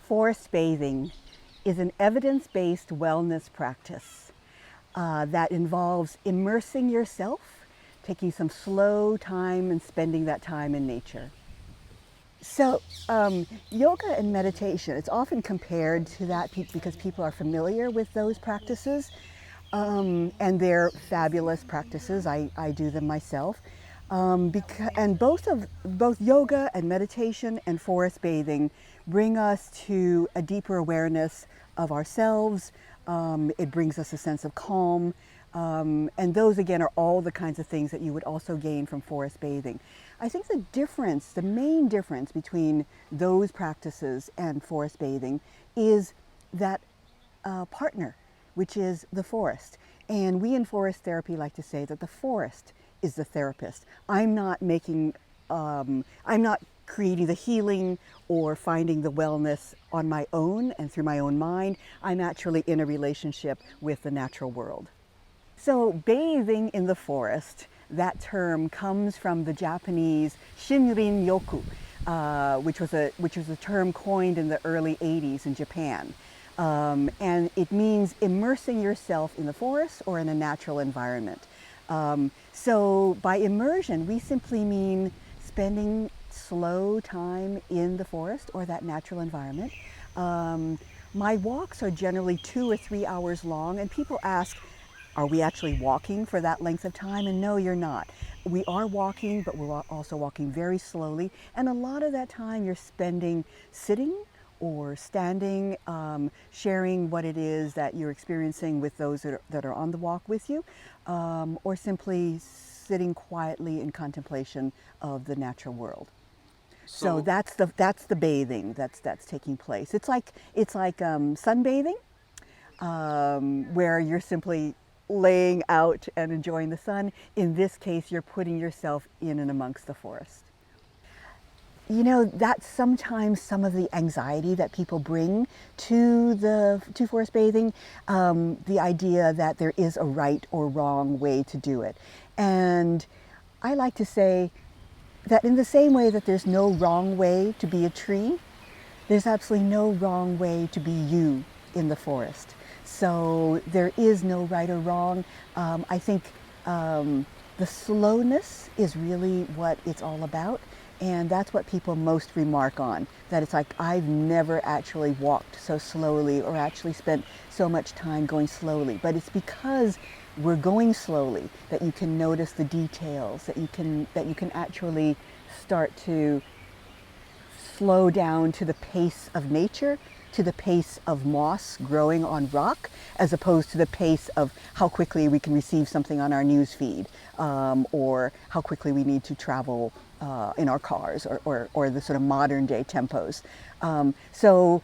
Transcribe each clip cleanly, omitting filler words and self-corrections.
Forest bathing is an evidence-based wellness practice that involves immersing yourself, taking some slow time and spending that time in nature. So yoga and meditation, it's often compared to that because people are familiar with those practices, and they're fabulous practices. I do them myself. And both yoga and meditation and forest bathing bring us to a deeper awareness of ourselves. It brings us a sense of calm. And those, again, are all the kinds of things that you would also gain from forest bathing. I think the main difference between those practices and forest bathing is that partner, which is the forest. And we in forest therapy like to say that the forest is the therapist. I'm not creating the healing or finding the wellness on my own and through my own mind. I'm actually in a relationship with the natural world. So bathing in the forest, that term comes from the Japanese Shinrin Yoku, which was a term coined in the early 80s in Japan. And it means immersing yourself in the forest or in a natural environment. So by immersion, we simply mean spending slow time in the forest or that natural environment. My walks are generally 2 or 3 hours long, and people ask, are we actually walking for that length of time? And no, you're not. We are walking, but we're also walking very slowly. And a lot of that time you're spending sitting or standing, sharing what it is that you're experiencing with those that are on the walk with you, or simply sitting quietly in contemplation of the natural world. So that's the bathing that's taking place. It's like sunbathing, where you're simply laying out and enjoying the sun. In this case, you're putting yourself in and amongst the forest. You know, that's sometimes some of the anxiety that people bring to forest bathing, the idea that there is a right or wrong way to do it. And I like to say that in the same way that there's no wrong way to be a tree, there's absolutely no wrong way to be you in the forest. So there is no right or wrong. I think the slowness is really what it's all about. And that's what people most remark on, that it's like, I've never actually walked so slowly or actually spent so much time going slowly. But it's because we're going slowly that you can notice the details, that you can actually start to slow down to the pace of nature, to the pace of moss growing on rock, as opposed to the pace of how quickly we can receive something on our news feed, or how quickly we need to travel in our cars, or the sort of modern day tempos. So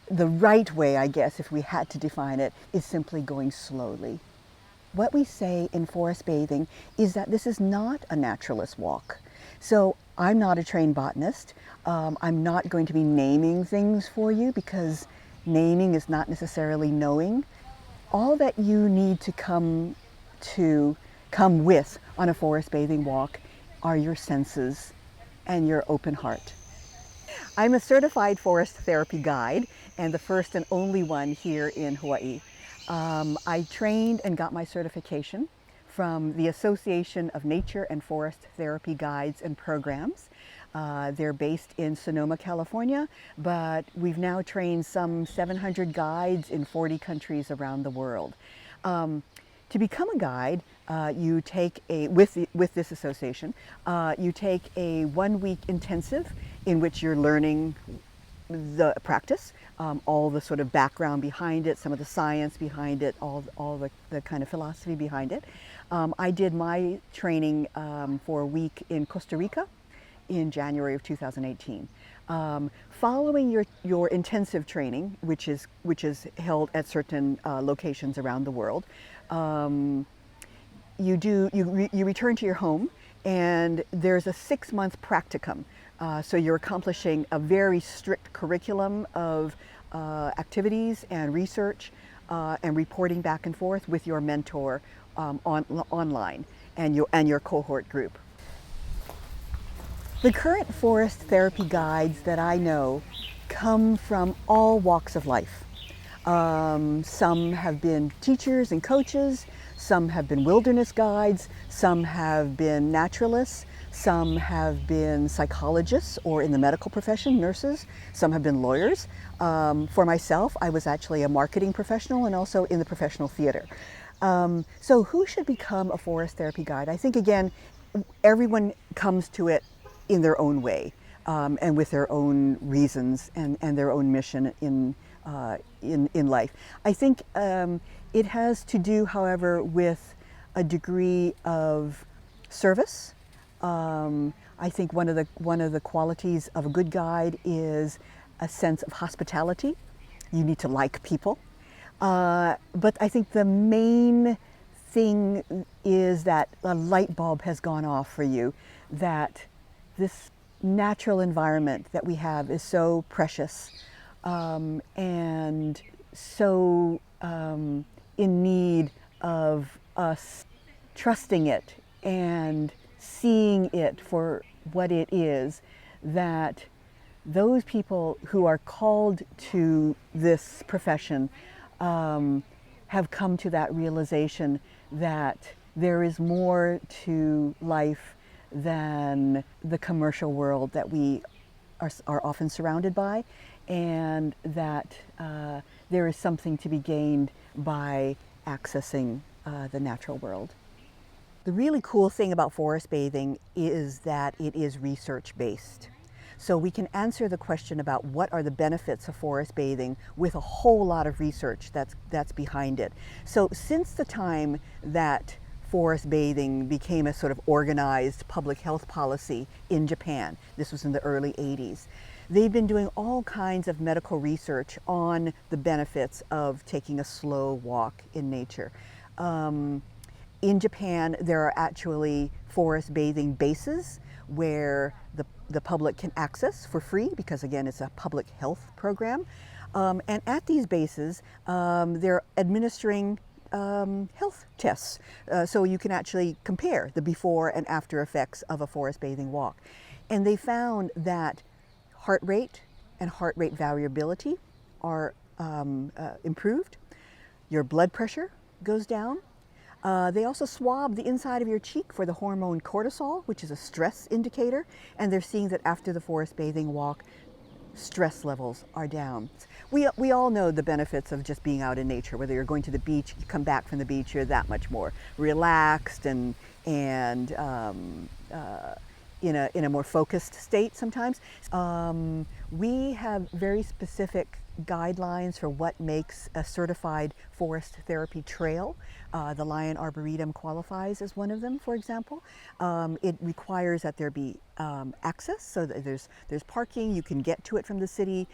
the right way, I guess, if we had to define it, is simply going slowly. What we say in forest bathing is that this is not a naturalist walk. So I'm not a trained botanist. I'm not going to be naming things for you, because naming is not necessarily knowing. All that you need to come with on a forest bathing walk are your senses and your open heart. I'm a certified forest therapy guide, and the first and only one here in Hawaii. I trained and got my certification from the Association of Nature and Forest Therapy Guides and Programs. They're based in Sonoma, California, but we've now trained some 700 guides in 40 countries around the world. To become a guide, you take with this association, you take a 1-week intensive in which you're learning the practice, all the sort of background behind it, some of the science behind it, all the kind of philosophy behind it. I did my training for a week in Costa Rica in January of 2018. Following your intensive training, which is held at certain locations around the world, you return to your home, and there's a 6-month practicum. So you're accomplishing a very strict curriculum of activities and research and reporting back and forth with your mentor online and your cohort group. The current forest therapy guides that I know come from all walks of life. Some have been teachers and coaches, some have been wilderness guides, some have been naturalists, some have been psychologists or in the medical profession, nurses, some have been lawyers. For myself, I was actually a marketing professional and also in the professional theater. So who should become a forest therapy guide? I think, again, everyone comes to it in their own way and with their own reasons and their own mission in life. I think it has to do, however, with a degree of service. I think one of the qualities of a good guide is a sense of hospitality. You need to like people. But I think the main thing is that a light bulb has gone off for you, that this natural environment that we have is so precious and so in need of us trusting it and seeing it for what it is, that those people who are called to this profession have come to that realization that there is more to life than the commercial world that we are often surrounded by, and that there is something to be gained by accessing the natural world. The really cool thing about forest bathing is that it is research-based. So we can answer the question about what are the benefits of forest bathing with a whole lot of research that's behind it. So since the time that forest bathing became a sort of organized public health policy in Japan, this was in the early 80s, they've been doing all kinds of medical research on the benefits of taking a slow walk in nature. In Japan, there are actually forest bathing bases where the public can access for free, because again, it's a public health program. And at these bases, they're administering health tests. So you can actually compare the before and after effects of a forest bathing walk. And they found that heart rate and heart rate variability are improved. Your blood pressure goes down. They also swab the inside of your cheek for the hormone cortisol, which is a stress indicator, and they're seeing that after the forest bathing walk, stress levels are down. We all know the benefits of just being out in nature. Whether you're going to the beach, you come back from the beach, you're that much more relaxed and in a more focused state sometimes. We have very specific guidelines for what makes a certified forest therapy trail. The Lyon Arboretum qualifies as one of them, for example. It requires that there be access, so that there's parking, you can get to it from the city,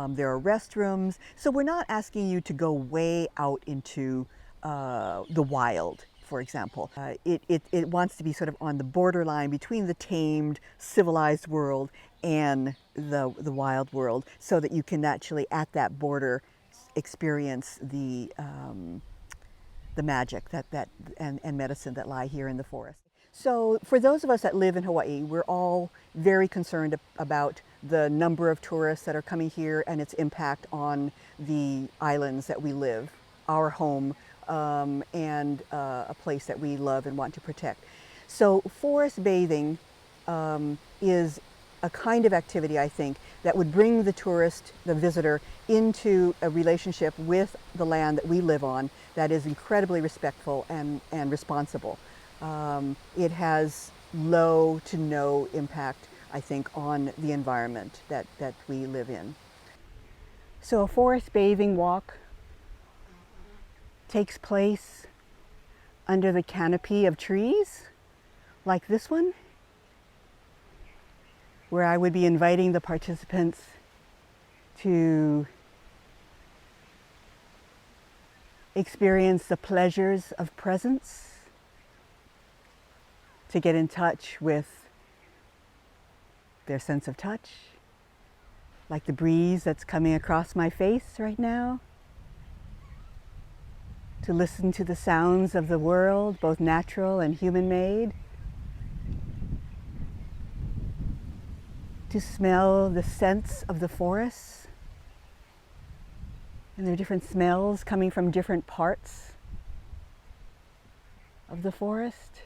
there are restrooms. So we're not asking you to go way out into the wild, for example. It wants to be sort of on the borderline between the tamed, civilized world and the wild world, so that you can actually, at that border, experience the magic and medicine that lie here in the forest. So for those of us that live in Hawaii, we're all very concerned about the number of tourists that are coming here and its impact on the islands that we live, our home, and a place that we love and want to protect. So forest bathing is a kind of activity, I think, that would bring the tourist, the visitor, into a relationship with the land that we live on that is incredibly respectful and responsible. It has low to no impact, I think, on the environment that we live in. So a forest bathing walk takes place under the canopy of trees, like this one, where I would be inviting the participants to experience the pleasures of presence, to get in touch with their sense of touch, like the breeze that's coming across my face right now, to listen to the sounds of the world, both natural and human-made, to smell the scents of the forest. And there are different smells coming from different parts of the forest,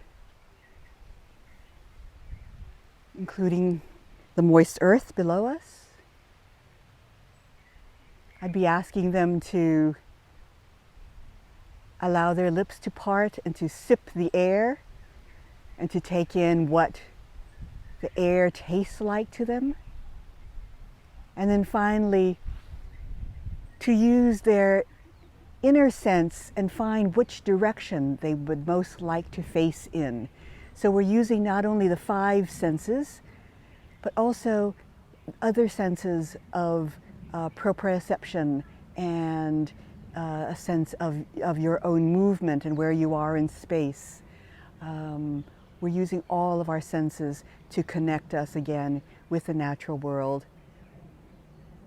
including the moist earth below us. I'd be asking them to allow their lips to part and to sip the air and to take in what the air tastes like to them. And then finally, to use their inner sense and find which direction they would most like to face in. So we're using not only the 5 senses, but also other senses of proprioception and a sense of your own movement and where you are in space. We're using all of our senses to connect us again with the natural world,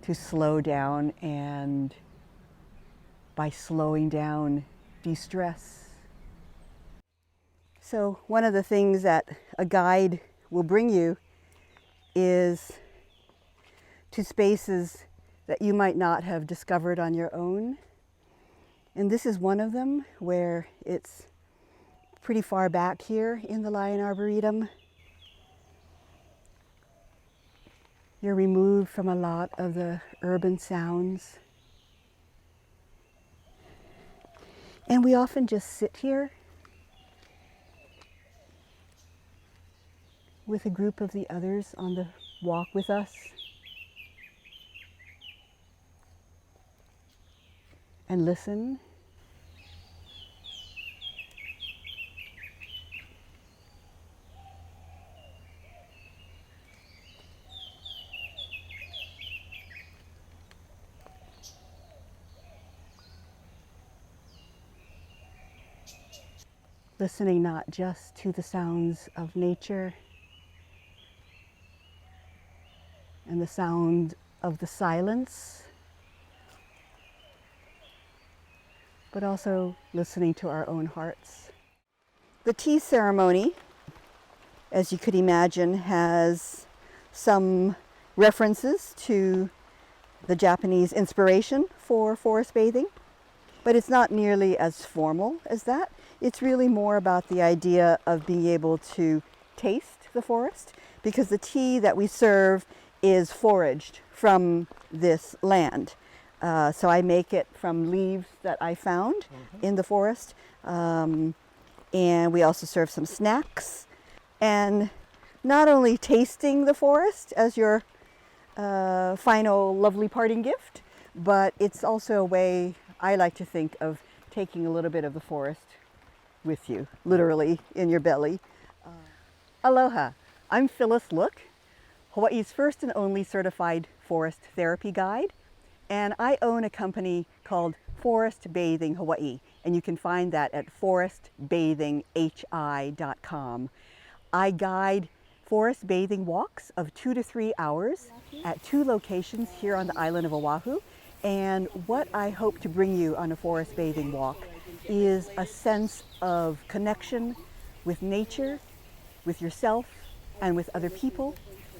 to slow down, and by slowing down, de-stress. So one of the things that a guide will bring you is to spaces that you might not have discovered on your own. And this is one of them, where it's pretty far back here in the Lyon Arboretum. You're removed from a lot of the urban sounds. And we often just sit here with a group of the others on the walk with us and listen. Listening not just to the sounds of nature and the sound of the silence, but also listening to our own hearts. The tea ceremony, as you could imagine, has some references to the Japanese inspiration for forest bathing, but it's not nearly as formal as that. It's really more about the idea of being able to taste the forest, because the tea that we serve is foraged from this land. So I make it from leaves that I found in the forest. And we also serve some snacks. And not only tasting the forest as your final lovely parting gift, but it's also a way, I like to think, of taking a little bit of the forest with you, literally in your belly. Aloha, I'm Phyllis Look, Hawaii's first and only certified forest therapy guide, and I own a company called Forest Bathing Hawaii, and you can find that at forestbathinghi.com. I guide forest bathing walks of 2 to 3 hours at 2 locations here on the island of Oahu, and what I hope to bring you on a forest bathing walk is a sense of connection with nature, with yourself, and with other people.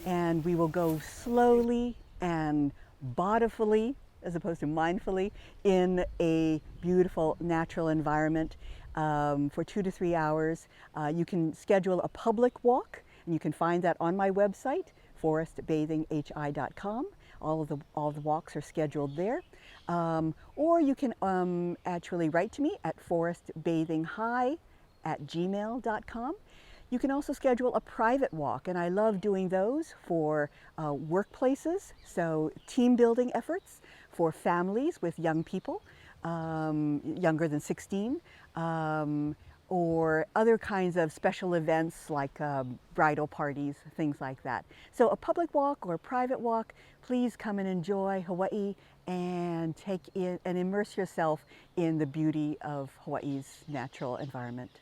And we will go slowly and bodifully, as opposed to mindfully, in a beautiful natural environment for 2 to 3 hours. You can schedule a public walk, and you can find that on my website, forestbathinghi.com. All of the walks are scheduled there. Or you can actually write to me at forestbathinghi@gmail.com. You can also schedule a private walk, and I love doing those for workplaces, so team building efforts, for families with young people, younger than 16, or other kinds of special events like bridal parties, things like that. So a public walk or a private walk, please come and enjoy Hawaii and take in and immerse yourself in the beauty of Hawaii's natural environment.